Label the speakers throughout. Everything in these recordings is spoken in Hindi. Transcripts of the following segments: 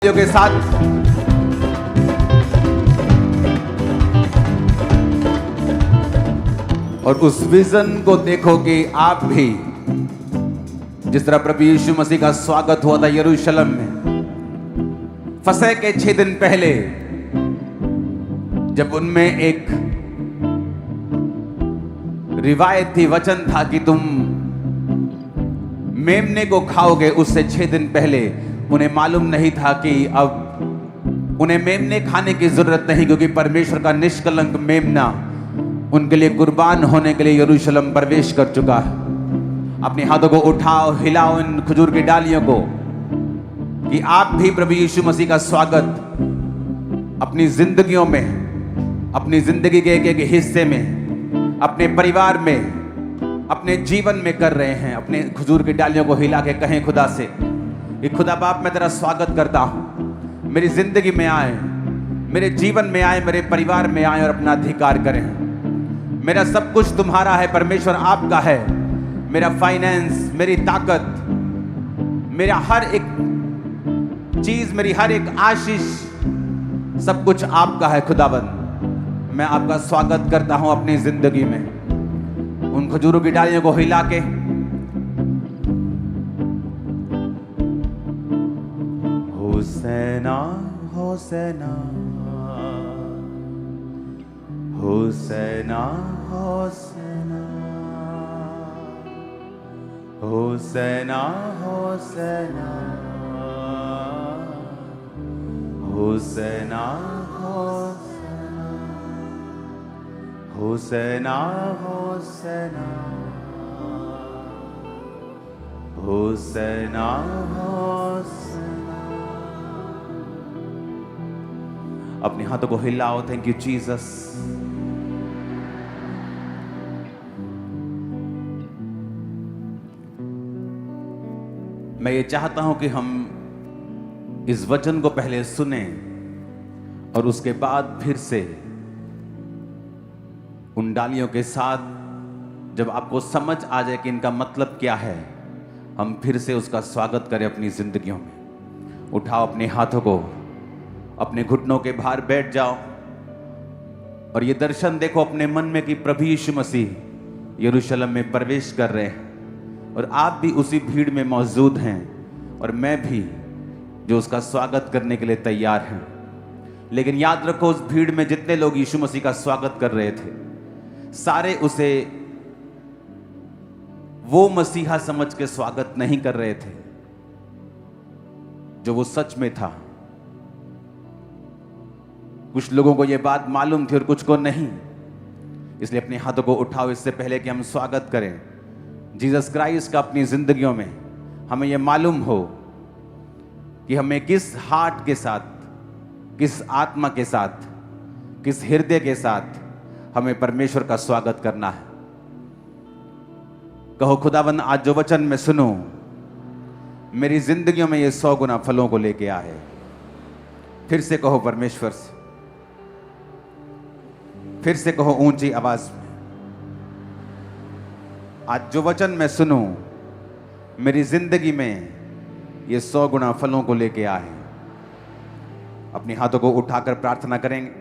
Speaker 1: के साथ और उस विजन को देखो कि आप भी जिस तरह प्रभु यीशु मसीह का स्वागत हुआ था यरूशलेम में फसह के 6 दिन पहले, जब उनमें एक रिवायत थी, वचन था कि तुम मेमने को खाओगे। उससे 6 दिन पहले उन्हें मालूम नहीं था कि अब उन्हें मेमने खाने की जरूरत नहीं, क्योंकि परमेश्वर का निष्कलंक मेमना उनके लिए कुर्बान होने के लिए यरूशलेम प्रवेश कर चुका है। अपने हाथों को उठाओ, हिलाओ इन खजूर की डालियों को कि आप भी प्रभु यीशु मसीह का स्वागत अपनी जिंदगियों में, अपनी जिंदगी के एक एक हिस्से में, अपने परिवार में, अपने जीवन में कर रहे हैं। अपने खजूर की डालियों को हिला के कहें खुदा से कि खुदा बाप, मैं तेरा स्वागत करता हूं, मेरी जिंदगी में आए, मेरे जीवन में आए, मेरे परिवार में आए और अपना अधिकार करें। मेरा सब कुछ तुम्हारा है परमेश्वर, आपका है। मेरा फाइनेंस, मेरी ताकत, मेरा हर एक चीज, मेरी हर एक आशीष, सब कुछ आपका है खुदाबंद। मैं आपका स्वागत करता हूं अपनी जिंदगी में। उन खजूरों की डालियों को हिला के होसैना होसैना होसैना होसैना होसैना होसैना होसैना होसैना होसैना होसैना होसैना। अपने हाथों को हिलाओ। Thank you Jesus. मैं ये चाहता हूं कि हम इस वचन को पहले सुने और उसके बाद फिर से उन डालियों के साथ, जब आपको समझ आ जाए कि इनका मतलब क्या है, हम फिर से उसका स्वागत करें अपनी जिंदगियों में। उठाओ अपने हाथों को, अपने घुटनों के बाहर बैठ जाओ और ये दर्शन देखो अपने मन में कि प्रभु यीशु मसीह यरूशलेम में प्रवेश कर रहे हैं और आप भी उसी भीड़ में मौजूद हैं और मैं भी, जो उसका स्वागत करने के लिए तैयार हैं। लेकिन याद रखो, उस भीड़ में जितने लोग यीशु मसीह का स्वागत कर रहे थे, सारे उसे वो मसीहा समझ के स्वागत नहीं कर रहे थे जो वो सच में था। कुछ लोगों को यह बात मालूम थी और कुछ को नहीं। इसलिए अपने हाथों को उठाओ इससे पहले कि हम स्वागत करें जीसस क्राइस्ट का अपनी जिंदगियों में। हमें यह मालूम हो कि हमें किस हार्ट के साथ, किस आत्मा के साथ, किस हृदय के साथ हमें परमेश्वर का स्वागत करना है। कहो खुदाबंद, आज जो वचन मैं सुनूं मेरी जिंदगियों में ये 100 गुना फलों को लेके आए। फिर से कहो परमेश्वर से, फिर से कहो ऊंची आवाज में, आज जो वचन मैं सुनूं मेरी जिंदगी में ये 100 गुना फलों को लेके आए। अपने हाथों को उठाकर प्रार्थना करेंगे।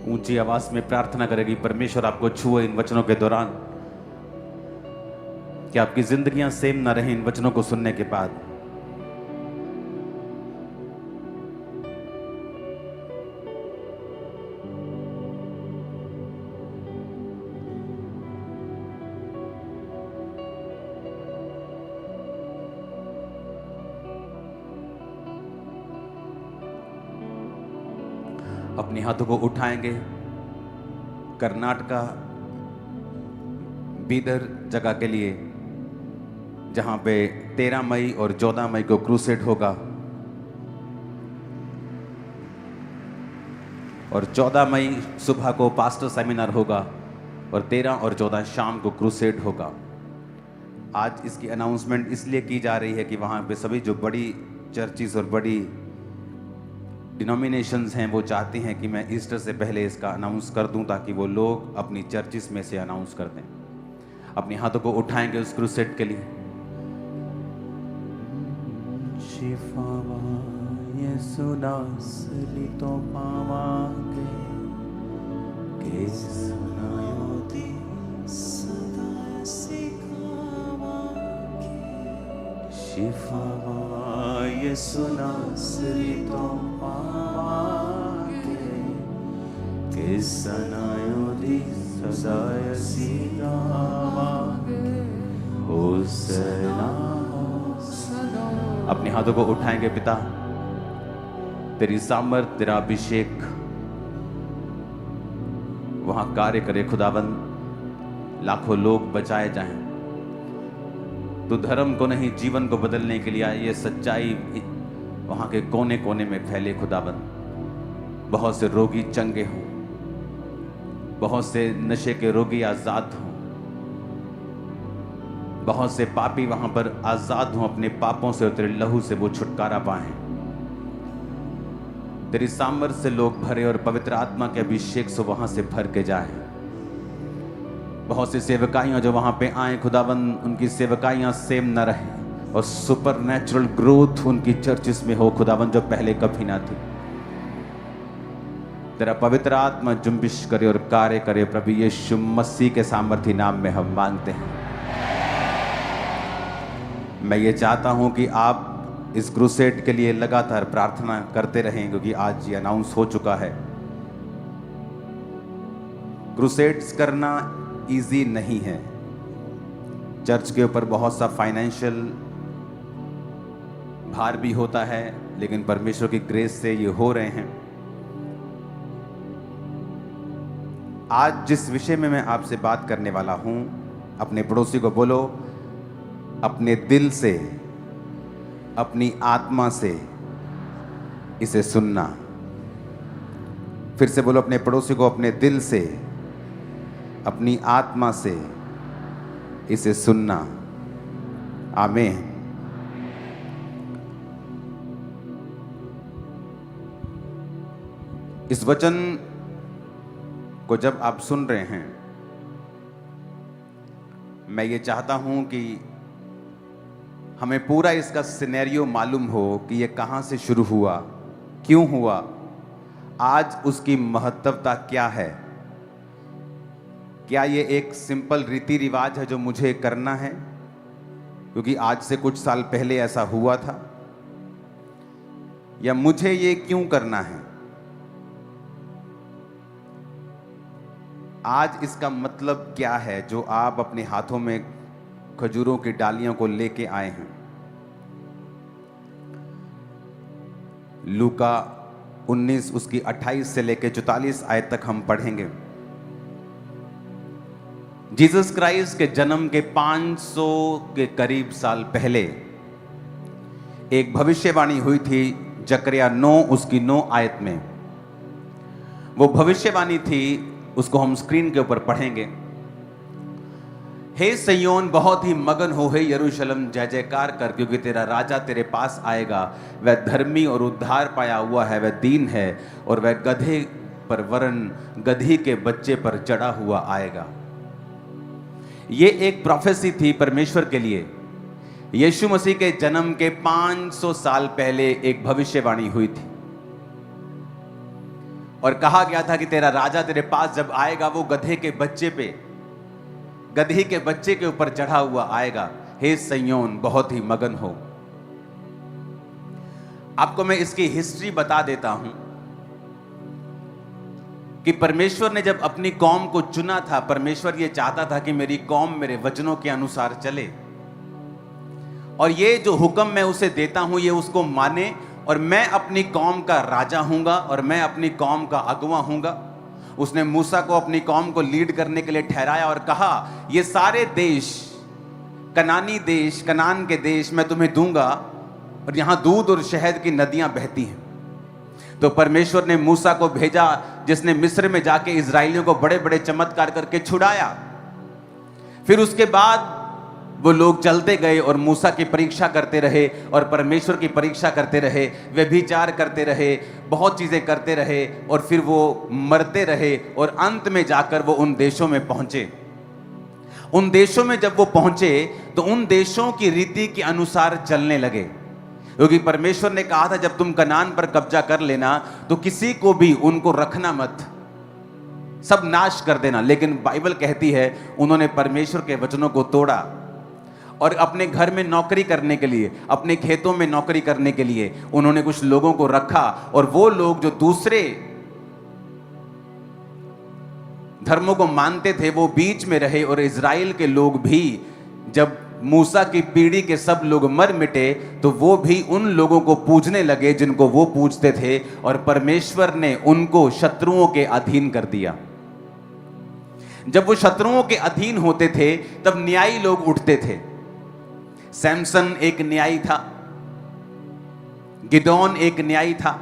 Speaker 1: ऊंची आवाज में प्रार्थना करेगी, परमेश्वर आपको छुए इन वचनों के दौरान, कि आपकी जिंदगियां सेम ना रहें इन वचनों को सुनने के बाद। अपने हाथों को उठाएंगे। कर्नाटका बीदर जगह के लिए, जहां पे 13 मई और 14 मई को क्रूसेड होगा, और 14 मई सुबह को पास्टर सेमिनार होगा और 13 और 14 शाम को क्रूसेड होगा। आज इसकी अनाउंसमेंट इसलिए की जा रही है कि वहाँ पे सभी जो बड़ी चर्चिस और बड़ी डिनोमिनेशंस हैं वो चाहती हैं कि मैं ईस्टर से पहले इसका अनाउंस कर दूं, ताकि वो लोग अपनी चर्चिस में से अनाउंस कर दें। अपने हाथों को उठाएंगे उस क्रूसेड के लिए। अपने हाथों को उठाएंगे। पिता, तेरी सामर्थ, तेरा अभिषेक वहां कार्य करे खुदाबंद। लाखों लोग बचाए जाएं। तू धर्म को नहीं, जीवन को बदलने के लिए ये सच्चाई वहां के कोने कोने में फैले खुदाबंद। बहुत से रोगी चंगे हों, बहुत से नशे के रोगी आजाद हों, बहुत से पापी वहां पर आजाद हों अपने पापों से, और तेरे लहू से वो छुटकारा पाएं। तेरी सामर्थ से लोग भरे और पवित्र आत्मा के अभिषेक से वहां से भर के जाएं। बहुत सी सेवकाइयां जो वहां पे आए खुदाबंद, उनकी सेवकाइयां सेम न रहे और सुपर नेचुरल ग्रोथ उनकी चर्चिस में हो खुदाबंद, जो पहले कभी ना थी। तेरा पवित्र आत्मा जुम्बिश करे और कार्य करे प्रभु यीशु मसीह के सामर्थी नाम में हम मांगते हैं। मैं ये चाहता हूं कि आप इस क्रूसेड के लिए लगातार प्रार्थना करते रहें, क्योंकि आज ये अनाउंस हो चुका है। क्रूसेड्स करना इजी नहीं है। चर्च के ऊपर बहुत सा फाइनेंशियल भार भी होता है, लेकिन परमेश्वर की ग्रेस से ये हो रहे हैं। आज जिस विषय में मैं आपसे बात करने वाला हूं, अपने पड़ोसी को बोलो, अपने दिल से, अपनी आत्मा से इसे सुनना। फिर से बोलो अपने पड़ोसी को, अपने दिल से, अपनी आत्मा से इसे सुनना। आमीन। इस वचन को जब आप सुन रहे हैं, मैं ये चाहता हूं कि हमें पूरा इसका सिनेरियो मालूम हो कि ये कहां से शुरू हुआ, क्यों हुआ, आज उसकी महत्वता क्या है। क्या ये एक सिंपल रीति रिवाज है जो मुझे करना है क्योंकि आज से कुछ साल पहले ऐसा हुआ था, या मुझे ये क्यों करना है। आज इसका मतलब क्या है जो आप अपने हाथों में खजूरों की डालियों को लेके आए हैं। लूका 19 उसकी 28 से लेके 44 आयत तक हम पढ़ेंगे। जीसस क्राइस्ट के जन्म के 500 के करीब साल पहले एक भविष्यवाणी हुई थी, जकरिया 9 उसकी 9 आयत में। वो भविष्यवाणी थी, उसको हम स्क्रीन के ऊपर पढ़ेंगे। हे सिय्योन, बहुत ही मगन हो, हे यरूशलेम, जय जयकार कर, क्योंकि तेरा राजा तेरे पास आएगा। वह धर्मी और उद्धार पाया हुआ है, वह दीन है, और वह गधे पर वरन गधी के बच्चे पर चढ़ा हुआ आएगा। ये एक प्रोफेसी थी परमेश्वर के लिए। यीशु मसीह के जन्म के 500 साल पहले एक भविष्यवाणी हुई थी। और कहा गया था कि तेरा राजा तेरे पास जब आएगा वो गधे के बच्चे के ऊपर चढ़ा हुआ आएगा। हे सिय्योन बहुत ही मगन हो। आपको मैं इसकी हिस्ट्री बता देता हूं कि परमेश्वर ने जब अपनी कौम को चुना था, परमेश्वर ये चाहता था कि मेरी कौम मेरे वचनों के अनुसार चले, और ये जो हुक्म मैं उसे देता हूं ये उसको माने, और मैं अपनी कौम का राजा हूंगा और मैं अपनी कौम का अगुवा हूंगा। उसने मूसा को अपनी कौम को लीड करने के लिए ठहराया और कहा ये सारे देश, कनानी देश, कनान के देश मैं तुम्हें दूंगा और यहां दूध और शहद की नदियां बहती हैं। तो परमेश्वर ने मूसा को भेजा जिसने मिस्र में जाके इजराइलियों को बड़े बड़े चमत्कार करके छुड़ाया। फिर उसके बाद वो लोग चलते गए और मूसा की परीक्षा करते रहे और परमेश्वर की परीक्षा करते रहे, व्यभिचार करते रहे, बहुत चीजें करते रहे, और फिर वो मरते रहे और अंत में जाकर वो उन देशों में पहुंचे। उन देशों में जब वो पहुंचे तो उन देशों की रीति के अनुसार चलने लगे, क्योंकि परमेश्वर ने कहा था जब तुम कनान पर कब्जा कर लेना तो किसी को भी उनको रखना मत, सब नाश कर देना। लेकिन बाइबल कहती है उन्होंने परमेश्वर के वचनों को तोड़ा और अपने घर में नौकरी करने के लिए, अपने खेतों में नौकरी करने के लिए उन्होंने कुछ लोगों को रखा, और वो लोग जो दूसरे धर्मों को मानते थे वो बीच में रहे, और इजराइल के लोग भी जब मूसा की पीढ़ी के सब लोग मर मिटे तो वो भी उन लोगों को पूजने लगे जिनको वो पूजते थे, और परमेश्वर ने उनको शत्रुओं के अधीन कर दिया। जब वो शत्रुओं के अधीन होते थे तब न्यायी लोग उठते थे। सैमसन एक न्यायी था, गिदोन एक न्यायी था।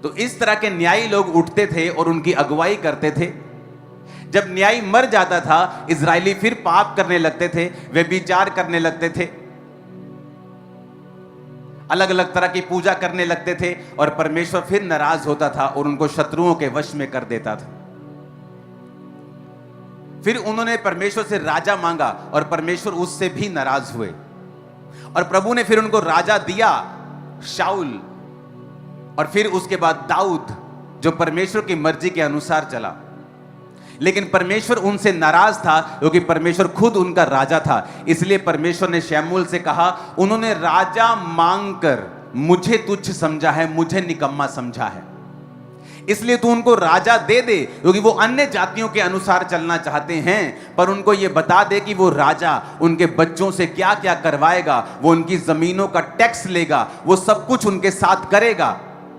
Speaker 1: तो इस तरह के न्यायी लोग उठते थे और उनकी अगुवाई करते थे। जब न्यायी मर जाता था इजरायली फिर पाप करने लगते थे, व्यभिचार करने लगते थे, अलग अलग तरह की पूजा करने लगते थे, और परमेश्वर फिर नाराज होता था और उनको शत्रुओं के वश में कर देता था। फिर उन्होंने परमेश्वर से राजा मांगा और परमेश्वर उससे भी नाराज हुए, और प्रभु ने फिर उनको राजा दिया, शाऊल, और फिर उसके बाद दाऊद, जो परमेश्वर की मर्जी के अनुसार चला। लेकिन परमेश्वर उनसे नाराज था क्योंकि परमेश्वर खुद उनका राजा था। इसलिए परमेश्वर ने शमूएल से कहा, उन्होंने राजा मांगकर मुझे तुच्छ समझा है, मुझे निकम्मा समझा है, इसलिए तू उनको राजा दे दे, क्योंकि वो अन्य जातियों के अनुसार चलना चाहते हैं। पर उनको ये बता दे कि वो राजा उनके बच्चों से क्या क्या करवाएगा, वो उनकी जमीनों का टैक्स लेगा, वो सब कुछ उनके साथ करेगा।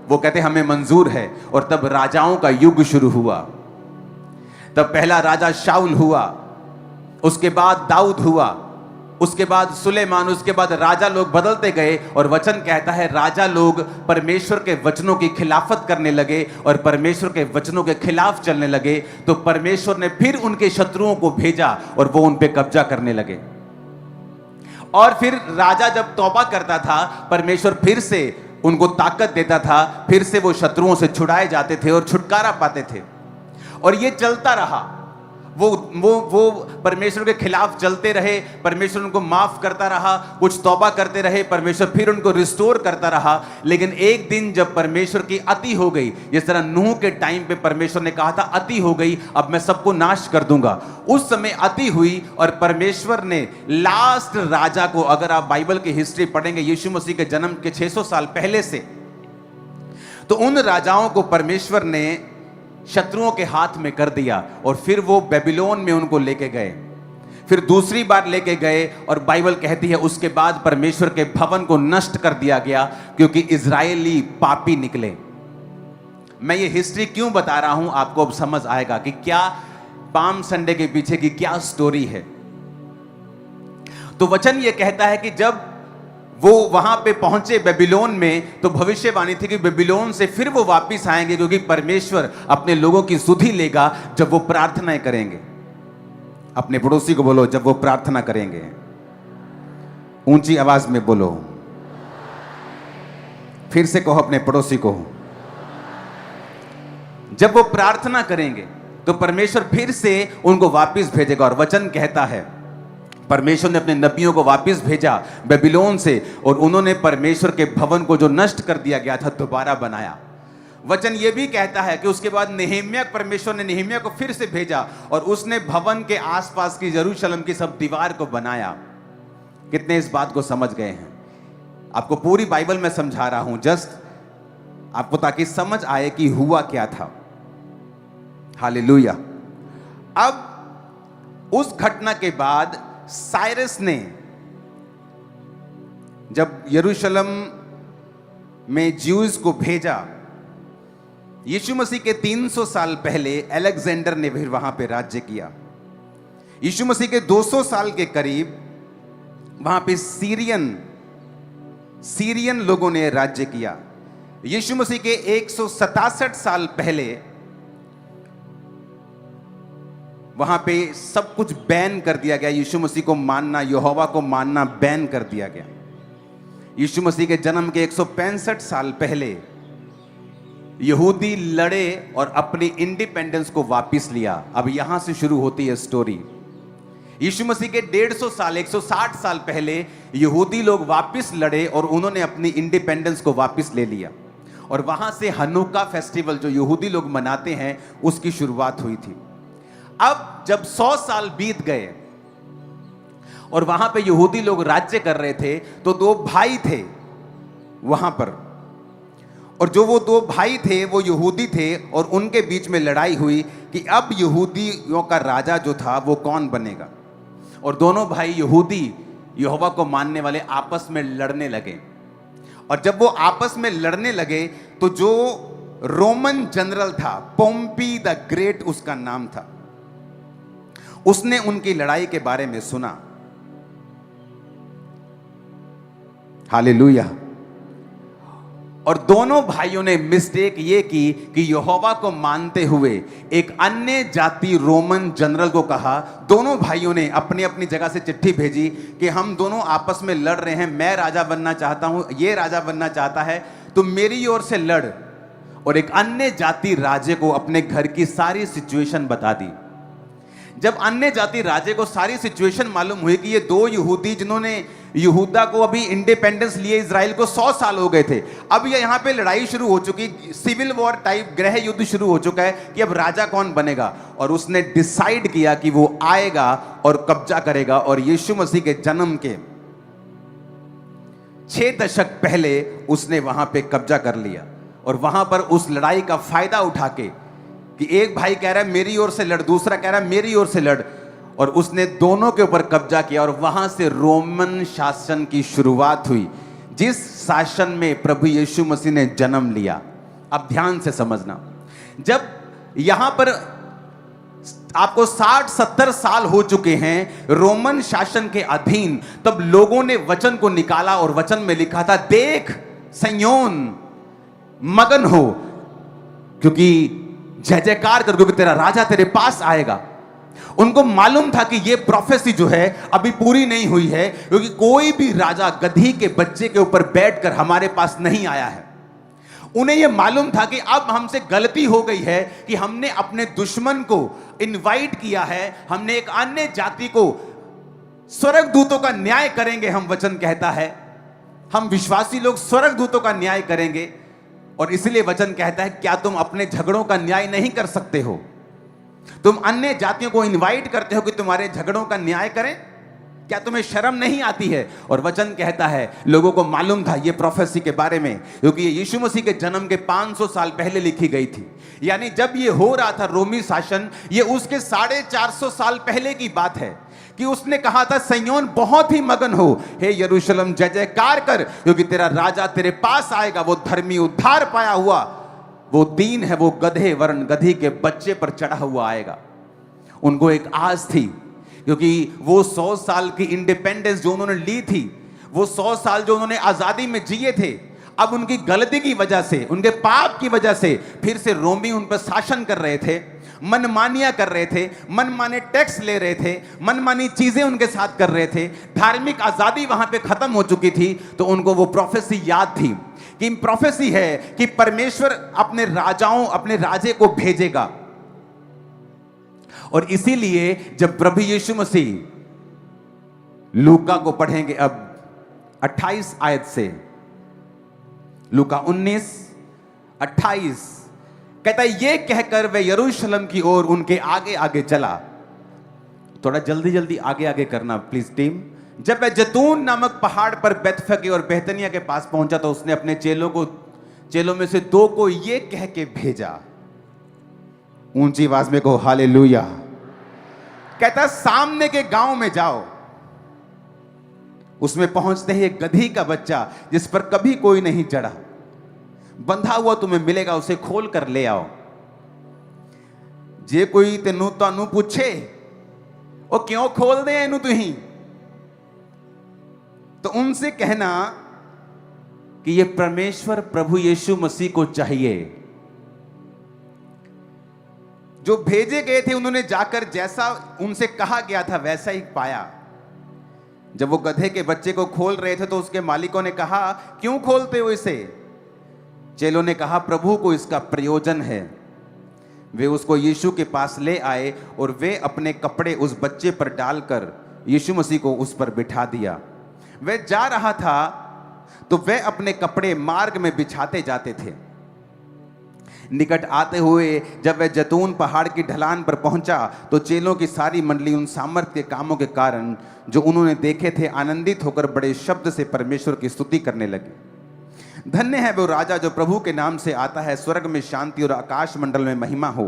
Speaker 1: वो कहते हमें मंजूर है। और तब राजाओं का युग शुरू हुआ। तब पहला राजा शाऊल हुआ, उसके बाद दाऊद हुआ, उसके बाद सुलेमान, उसके बाद राजा लोग बदलते गए। और वचन कहता है राजा लोग परमेश्वर के वचनों की खिलाफत करने लगे और परमेश्वर के वचनों के खिलाफ चलने लगे, तो परमेश्वर ने फिर उनके शत्रुओं को भेजा और वो उन पे कब्जा करने लगे। और फिर राजा जब तौबा करता था, परमेश्वर फिर से उनको ताकत देता था, फिर से वो शत्रुओं से छुड़ाए जाते थे और छुटकारा पाते थे। और ये चलता रहा। वो परमेश्वर के खिलाफ चलते रहे, परमेश्वर उनको माफ करता रहा, कुछ तौबा करते रहे, परमेश्वर फिर उनको रिस्टोर करता रहा। लेकिन एक दिन जब परमेश्वर की अति हो गई, जिस तरह नूह के टाइम पे परमेश्वर ने कहा था अति हो गई, अब मैं सबको नाश कर दूंगा, उस समय अति हुई और परमेश्वर ने लास्ट राजा को, अगर आप बाइबल की हिस्ट्री पढ़ेंगे यीशु मसीह के जन्म के 600 साल पहले से, तो उन राजाओं को परमेश्वर ने शत्रुओं के हाथ में कर दिया और फिर वो बेबीलोन में उनको लेके गए, फिर दूसरी बार लेके गए। और बाइबल कहती है उसके बाद परमेश्वर के भवन को नष्ट कर दिया गया, क्योंकि इजरायली पापी निकले। मैं ये हिस्ट्री क्यों बता रहा हूं, आपको अब समझ आएगा कि क्या पाम संडे के पीछे की क्या स्टोरी है। तो वचन ये कहता है कि जब वो वहां पे पहुंचे बेबीलोन में, तो भविष्यवाणी थी कि बेबीलोन से फिर वो वापस आएंगे, क्योंकि परमेश्वर अपने लोगों की सुधि लेगा जब वो प्रार्थनाएं करेंगे। अपने पड़ोसी को बोलो, जब वो प्रार्थना करेंगे। ऊंची आवाज में बोलो, फिर से कहो अपने पड़ोसी को, जब वो प्रार्थना करेंगे तो परमेश्वर फिर से उनको वापस भेजेगा। और वचन कहता है परमेश्वर ने अपने नबियों को वापस भेजा बेबीलोन से, और उन्होंने परमेश्वर के भवन को जो नष्ट कर दिया गया था दोबारा बनाया। वचन ये भी कहता है कि उसके बाद नेहेम्याह, परमेश्वर ने नेहेम्याह को फिर से भेजा और उसने भवन के आसपास की यरूशलेम की सब दीवार को बनाया। कितने इस बात को समझ गए हैं? आपको पूरी बाइबल में समझा रहा हूं, जस्ट आपको ताकि समझ आए कि हुआ क्या था। हालेलुया। अब उस घटना के बाद साइरस ने जब यरूशलेम में ज्यूज को भेजा, यीशु मसीह के 300 साल पहले अलेक्जेंडर ने फिर वहां पे राज्य किया। यीशु मसीह के 200 साल के करीब वहां पे सीरियन लोगों ने राज्य किया। यीशु मसीह के 167 साल पहले वहां पे सब कुछ बैन कर दिया गया। यीशु मसीह को मानना, यहोवा को मानना बैन कर दिया गया। यीशु मसीह के जन्म के 165 साल पहले यहूदी लड़े और अपनी इंडिपेंडेंस को वापस लिया। अब यहां से शुरू होती है स्टोरी। यीशु मसीह के 150 साल, 160 साल पहले यहूदी लोग वापस लड़े और उन्होंने अपनी इंडिपेंडेंस को वापस ले लिया। और वहां से हनुक्का फेस्टिवल जो यहूदी लोग मनाते हैं, उसकी शुरुआत हुई थी। अब जब 100 साल बीत गए और वहां पे यहूदी लोग राज्य कर रहे थे, तो दो भाई थे वहां पर, और जो वो दो भाई थे वो यहूदी थे, और उनके बीच में लड़ाई हुई कि अब यहूदियों का राजा जो था वो कौन बनेगा। और दोनों भाई यहूदी यहोवा को मानने वाले आपस में लड़ने लगे। और जब वो आपस में लड़ने लगे तो जो रोमन जनरल था, पोम्पी द ग्रेट उसका नाम था, उसने उनकी लड़ाई के बारे में सुना। हालेलुया। और दोनों भाइयों ने मिस्टेक ये की कि यहोवा को मानते हुए एक अन्य जाति रोमन जनरल को कहा। दोनों भाइयों ने अपनी अपनी जगह से चिट्ठी भेजी कि हम दोनों आपस में लड़ रहे हैं, मैं राजा बनना चाहता हूं, ये राजा बनना चाहता है, तुम मेरी ओर से लड़। और एक अन्य जाति राजे को अपने घर की सारी सिचुएशन बता दी। जब अन्य जाति राजे को सारी सिचुएशन मालूम हुई कि ये दो यहूदी जिन्होंने यहूदा को अभी इंडिपेंडेंस लिए इजराइल को 100 साल हो गए थे, अब ये यहां पे लड़ाई शुरू हो चुकी, सिविल वॉर टाइप गृह युद्ध शुरू हो चुका है कि अब राजा कौन बनेगा। और उसने डिसाइड किया कि वो आएगा और कब्जा करेगा। और यीशु मसीह के जन्म के 6 दशक पहले उसने वहां पे कब्जा कर लिया। और वहां पर उस लड़ाई का फायदा उठा के कि एक भाई कह रहा है मेरी ओर से लड़, दूसरा कह रहा है मेरी ओर से लड़, और उसने दोनों के ऊपर कब्जा किया। और वहां से रोमन शासन की शुरुआत हुई, जिस शासन में प्रभु यीशु मसीह ने जन्म लिया। अब ध्यान से समझना, जब यहां पर आपको 60-70 साल हो चुके हैं रोमन शासन के अधीन, तब लोगों ने वचन को निकाला और वचन में लिखा था, देख सिय्योन मगन हो, क्योंकि जय जयकार कर, क्योंकि तेरा राजा तेरे पास आएगा। उनको मालूम था कि यह प्रोफेसी जो है अभी पूरी नहीं हुई है, क्योंकि कोई भी राजा गधी के बच्चे के ऊपर बैठकर हमारे पास नहीं आया है। उन्हें यह मालूम था कि अब हमसे गलती हो गई है कि हमने अपने दुश्मन को इनवाइट किया है, हमने एक अन्य जाति को, स्वर्गदूतों का न्याय करेंगे, हम वचन कहता है, हम विश्वासी लोग स्वर्गदूतों का न्याय करेंगे। और इसलिए वचन कहता है, क्या तुम अपने झगड़ों का न्याय नहीं कर सकते हो? तुम अन्य जातियों को इनवाइट करते हो कि तुम्हारे झगड़ों का न्याय करें? क्या तुम्हें शर्म नहीं आती है? और वचन कहता है, लोगों को मालूम था ये प्रोफेसी के बारे में, क्योंकि ये यीशु मसीह के जन्म के 500 साल पहले लिखी गई थी। यानी जब ये हो रहा था रोमी शासन, ये उसके 450 साल पहले की बात है कि उसने कहा था, सिय्योन बहुत ही मगन हो, हे यरूशलेम जय जयकार कर, क्योंकि तेरा राजा तेरे पास आएगा, वो धर्मी उद्धार पाया हुआ, वो दीन है, वो गधे वरन गधी के बच्चे पर चढ़ा हुआ आएगा। उनको एक आस थी, क्योंकि वो 100 साल की इंडिपेंडेंस जो उन्होंने ली थी, वो 100 साल जो उन्होंने आजादी में जिए थे, अब उनकी गलती की वजह से, उनके पाप की वजह से फिर से रोमी उन पर शासन कर रहे थे, मनमानियां कर रहे थे, मनमाने टैक्स ले रहे थे, मनमानी चीजें उनके साथ कर रहे थे, धार्मिक आजादी वहां पे खत्म हो चुकी थी। तो उनको वो प्रोफेसी याद थी कि प्रोफेसी है कि परमेश्वर अपने राजाओं, अपने राजे को भेजेगा। और इसीलिए जब प्रभु यीशु मसीह, लूका को पढ़ेंगे अब 28 आयत से, लूका 19 28 कहता है, ये कहकर वे यरूशलेम की ओर उनके आगे आगे चला। थोड़ा जल्दी जल्दी आगे आगे करना प्लीज टीम। जब वह जैतून नामक पहाड़ पर बैतफगे और बेतनिया के पास पहुंचा तो उसने अपने चेलों में से 2 को ये कह के भेजा, ऊंची आवाज में कहो हालेलुया। कहता सामने के गांव में जाओ, उसमें पहुंचते ही एक गधी का बच्चा जिस पर कभी कोई नहीं चढ़ा बंधा हुआ तुम्हें मिलेगा, उसे खोल कर ले आओ। जे कोई तेनू तानू पूछे वो क्यों खोल दे इनू तुही, तो उनसे कहना कि ये परमेश्वर प्रभु यीशु मसीह को चाहिए। जो भेजे गए थे उन्होंने जाकर जैसा उनसे कहा गया था वैसा ही पाया। जब वो गधे के बच्चे को खोल रहे थे तो उसके मालिकों ने कहा, क्यों खोलते हो इसे? चेलों ने कहा, प्रभु को इसका प्रयोजन है। वे उसको यीशु के पास ले आए और वे अपने कपड़े उस बच्चे पर डालकर यीशु मसीह को उस पर बिठा दिया। वह जा रहा था तो वे अपने कपड़े मार्ग में बिछाते जाते थे। निकट आते हुए जब वह जैतून पहाड़ की ढलान पर पहुंचा तो चेलों की सारी मंडली उन सामर्थ के कामों के कारण जो उन्होंने देखे थे आनंदित होकर बड़े शब्द से परमेश्वर की स्तुति करने लगे। धन्य है वो राजा जो प्रभु के नाम से आता है, स्वर्ग में शांति और आकाश मंडल में महिमा हो।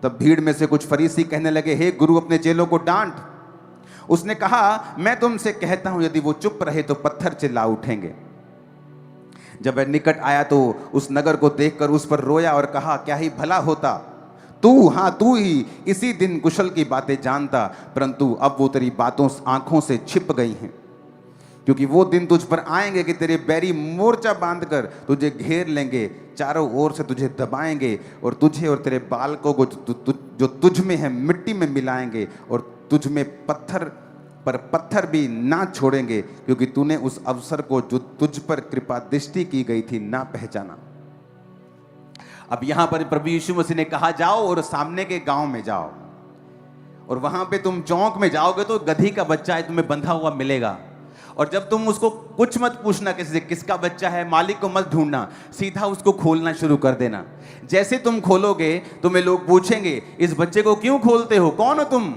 Speaker 1: तब भीड़ में से कुछ फरीसी कहने लगे, हे गुरु अपने चेलों को डांट। उसने कहा, मैं तुमसे कहता हूं यदि वो चुप रहे तो पत्थर चिल्ला उठेंगे। जब वह निकट आया तो उस नगर को देखकर उस पर रोया और कहा, क्या ही भला होता तू ही इसी दिन कुशल की बातें जानता, परंतु अब वो तेरी बातों आंखों से छिप गई हैं। क्योंकि वो दिन तुझ पर आएंगे कि तेरे बैरी मोर्चा बांधकर तुझे घेर लेंगे, चारों ओर से तुझे दबाएंगे और तुझे और तेरे बालकों को जो तुझ में है मिट्टी में मिलाएंगे और तुझ में पत्थर पर पत्थर भी ना छोड़ेंगे, क्योंकि तूने उस अवसर को जो तुझ पर कृपा दृष्टि की गई थी ना पहचाना। अब यहां पर प्रभु यीशु मसीह ने कहा, जाओ और सामने के गांव में जाओ और वहां पे तुम चौक में जाओगे तो गधी का बच्चा है तुम्हें बंधा हुआ मिलेगा। और जब तुम उसको कुछ मत पूछना किसी से किसका बच्चा है, मालिक को मत ढूंढना, सीधा उसको खोलना शुरू कर देना। जैसे तुम खोलोगे तुम्हें लोग पूछेंगे, इस बच्चे को क्यों खोलते हो, कौन हो तुम?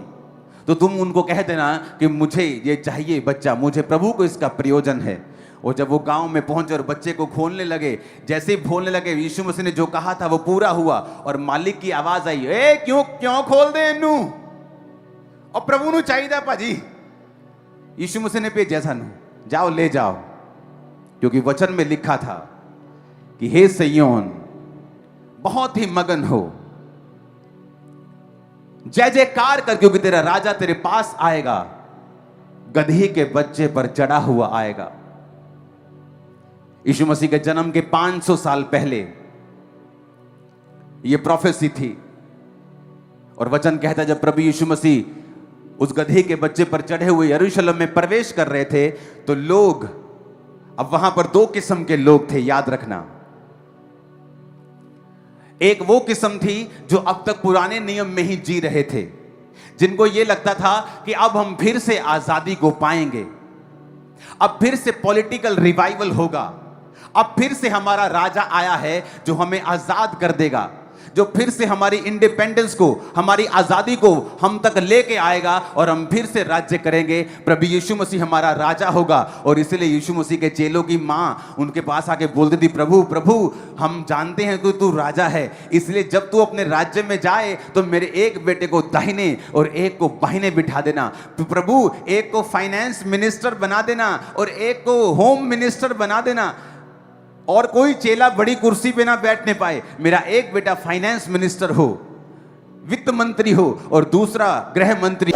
Speaker 1: तो तुम उनको कह देना कि मुझे ये चाहिए बच्चा, मुझे प्रभु को इसका प्रयोजन है। और जब वो गांव में पहुंचे और बच्चे को खोलने लगे, जैसे ही खोलने लगे यीशु मसीह ने जो कहा था वो पूरा हुआ और मालिक की आवाज आई, ए क्यों खोल दे इनू, और प्रभु नु चाहिए भाजी। यीशु मसीह ने भेजा था, जाओ ले जाओ, क्योंकि वचन में लिखा था कि हे सिय्योन बहुत ही मगन हो, जय जयकार कर, क्योंकि तेरा राजा तेरे पास आएगा, गधी के बच्चे पर चढ़ा हुआ आएगा। यीशु मसीह के जन्म के 500 साल पहले यह प्रोफेसी थी और वचन कहता है जब प्रभु यीशु मसीह उस गधे के बच्चे पर चढ़े हुए यरूशलेम में प्रवेश कर रहे थे तो लोग, अब वहां पर 2 किस्म के लोग थे, याद रखना। एक वो किस्म थी जो अब तक पुराने नियम में ही जी रहे थे, जिनको यह लगता था कि अब हम फिर से आजादी को पाएंगे, अब फिर से पॉलिटिकल रिवाइवल होगा, अब फिर से हमारा राजा आया है जो हमें आजाद कर देगा, जो फिर से हमारी इंडिपेंडेंस को, हमारी आजादी को हम तक लेके आएगा और हम फिर से राज्य करेंगे। प्रभु यीशु मसीह हमारा राजा होगा। और इसलिए यीशु मसीह के चेलों की माँ उनके पास आके बोलती थी, प्रभु प्रभु हम जानते हैं कि तू राजा है, इसलिए जब तू अपने राज्य में जाए तो मेरे एक बेटे को दाहिने और एक को बाहिने बिठा देना। प्रभु एक को फाइनेंस मिनिस्टर बना देना और एक को होम मिनिस्टर बना देना, और कोई चेला बड़ी कुर्सी पे ना बैठने पाए, मेरा एक बेटा फाइनेंस मिनिस्टर हो, वित्त मंत्री हो और दूसरा गृह मंत्री।